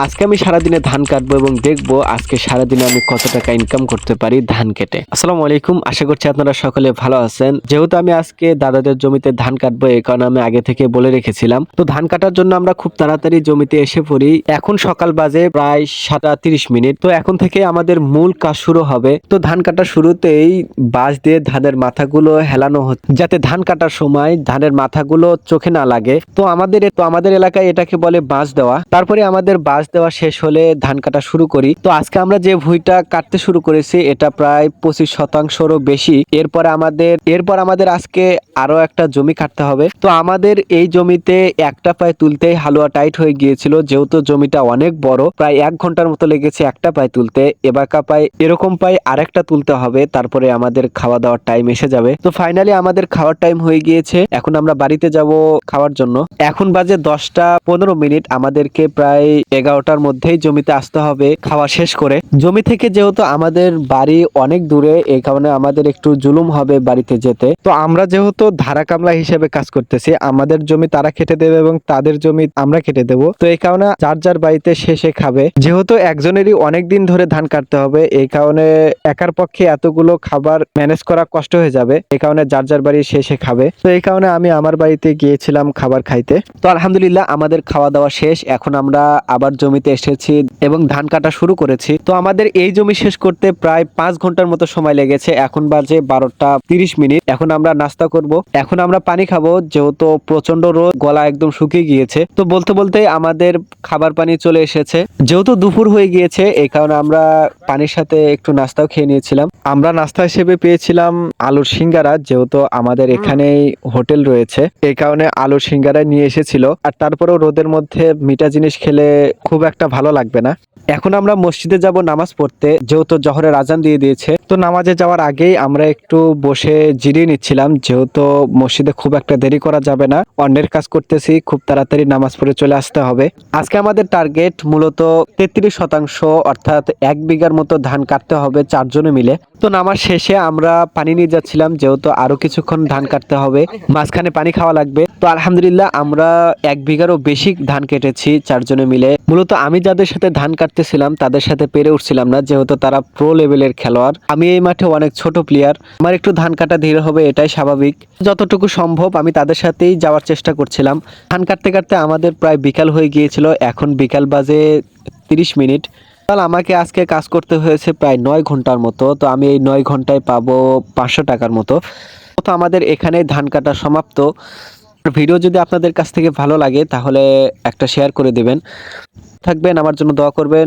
আজকে আমি সারাদিনে ধান কাটবো এবং দেখবো আজকে সারাদিনে আমি কত টাকা ইনকাম করতে পারি ধান কেটে। আসসালামু আলাইকুম, আশা করছি আপনারা সকলে ভালো আছেন। যেহেতু আমি আজকে দাদাদের জমিতে ধান কাটবো, এই কারণে আমি আগে থেকে বলে রেখেছিলাম। তো ধান কাটার জন্য আমরা খুব তাড়াতাড়ি জমিতে এসে পড়ি। এখন সকাল বাজে প্রায় 7:30। তো এখন থেকে আমাদের মূল কাজ শুরু হবে। তো ধান কাটার শুরুতেই বাঁশ দিয়ে ধানের মাথাগুলো হেলানো হচ্ছে, যাতে ধান কাটার সময় ধানের মাথাগুলো চোখে না লাগে। তো আমাদের এলাকায় এটাকে বলে বাঁশ দেওয়া। তারপরে আমাদের বাঁশ দেওয়া শেষ হলে ধান কাটা শুরু করি। তো আজকে আমরা যে ভুঁইটা কাটতে শুরু করেছি এটা প্রায় 25%রও বেশি। এরপর আমাদের আজকে আরো একটা জমি কাটতে হবে। তো আমাদের এই জমিতে একটা পায়ে তুলতেই হালুয়া টাইট হয়ে গিয়েছিল, যেহেতু জমিটা অনেক বড়, প্রায় 1 ঘন্টার মতো লেগেছে একটা পায়ে তুলতে। এরকম পায়ে আরেকটা তুলতে হবে, তারপরে আমাদের খাওয়া দাওয়ার টাইম এসে যাবে। তো ফাইনালি আমাদের খাওয়ার টাইম হয়ে গিয়েছে, এখন আমরা বাড়িতে যাব খাওয়ার জন্য। এখন বাজে 10:15। আমাদেরকে প্রায় 11টার মধ্যেই জমিতে আসতে হবে খাওয়া শেষ করে। জমি থেকে যেহেতু আমাদের বাড়ি অনেক দূরে, এই কারণে আমাদের একটু জুলুম হবে বাড়িতে যেতে। তো আমরা যেহেতু ধারা কামলা হিসেবে কাজ করতেছি, আমাদের জমি তারা কেটে দেবে এবং তাদের জমি আমরা কেটে দেবো। তো এই কারণে যার যার বাড়িতে শেষে খাবে। যেহেতু একজনেরই অনেক দিন ধরে ধান কাটতে হবে, এই কারণে একার পক্ষে এতগুলো খাবার ম্যানেজ করা কষ্ট হয়ে যাবে। এই কারণে যার যার বাড়ি শেষে খাবে। তো এই কারণে আমি আমার বাড়িতে গিয়েছিলাম খাবার খাইতে। তো আলহামদুলিল্লাহ আমাদের খাওয়া দাওয়া শেষ। এখন আমরা আবার জমিতে এসেছি এবং ধান কাটা শুরু করেছি। তো আমাদের এই জমি শেষ করতে প্রায় 5 ঘন্টার মতো সময় লেগেছে। এখন বাজে 12:30। এখন আমরা নাস্তা করব, এখন আমরা পানি খাবো, যেহেতু প্রচন্ড রোদ, গলা একদম শুকিয়ে গিয়েছে। তো বলতে বলতে আমাদের খাবার পানি চলে এসেছে। যেহেতু দুপুর হয়ে গিয়েছে, এই কারণে আমরা পানির সাথে একটু নাস্তাও খেয়ে নিয়েছিলাম। আমরা নাস্তা হিসেবে পেয়েছিলাম আলুর সিঙ্গারা, যেহেতু আমাদের এখানেই হোটেল রয়েছে, এই কারণে আলুর সিঙ্গারা নিয়ে এসেছিল। আর তারপরেও রোদের মধ্যে মিঠা জিনিস খেলে খুব একটা ভালো লাগবে না। এখন আমরা মসজিদে যাব নামাজ পড়তে, যেহেতু জোহরের আজান দিয়ে দিয়েছে। তো নামাজে যাওয়ার আগেই আমরা একটু বসে জিরিয়ে নিচ্ছিলাম, যেহেতু মসজিদে খুব একটা দেরি করা যাবে না, অন্যের কাজ করতেছি, খুব তাড়াতাড়ি নামাজ পড়ে চলে আসতে হবে। আজকে আমাদের টার্গেট মূলত 33%, অর্থাৎ 1 বিঘার মতো ধান কাটতে হবে 4 জনে মিলে। তো নামাজ শেষে আমরা পানি নিয়ে যাচ্ছিলাম, যেহেতু আরো কিছুক্ষণ ধান কাটতে হবে, মাঝখানে পানি খাওয়া লাগবে। তো আলহামদুলিল্লাহ আমরা 1 বিঘারও বেশি ধান কেটেছি 4 জনে মিলে। মূলত আমি যাদের সাথে ধান কাটতেছিলাম তাদের সাথে পেরে উঠছিলাম না, যেহেতু তারা প্রো লেভেলের খেলোয়াড়। আমি এই মাঠে অনেক ছোট প্লেয়ার, আমার একটু ধান কাটা ধীরে হবে, এটাই স্বাভাবিক। যতটুকু সম্ভব আমি তাদের সাথেই যাওয়ার চেষ্টা করছিলাম। ধান কাটতে কাটতে আমাদের প্রায় বিকাল হয়ে গিয়েছিল। এখন বিকাল বাজে 30। আমাকে আজকে কাজ করতে হয়েছে প্রায় 9 ঘন্টার মতো। তো আমি এই 9 ঘন্টায় পাবো 500 টাকার মতো। তো আমাদের এখানে ধান কাটা সমাপ্ত। ভিডিও যদি আপনাদের কাছ থেকে ভালো লাগে তাহলে একটা শেয়ার করে দিবেন। থাকবেন, আমার জন্য দোয়া করবেন।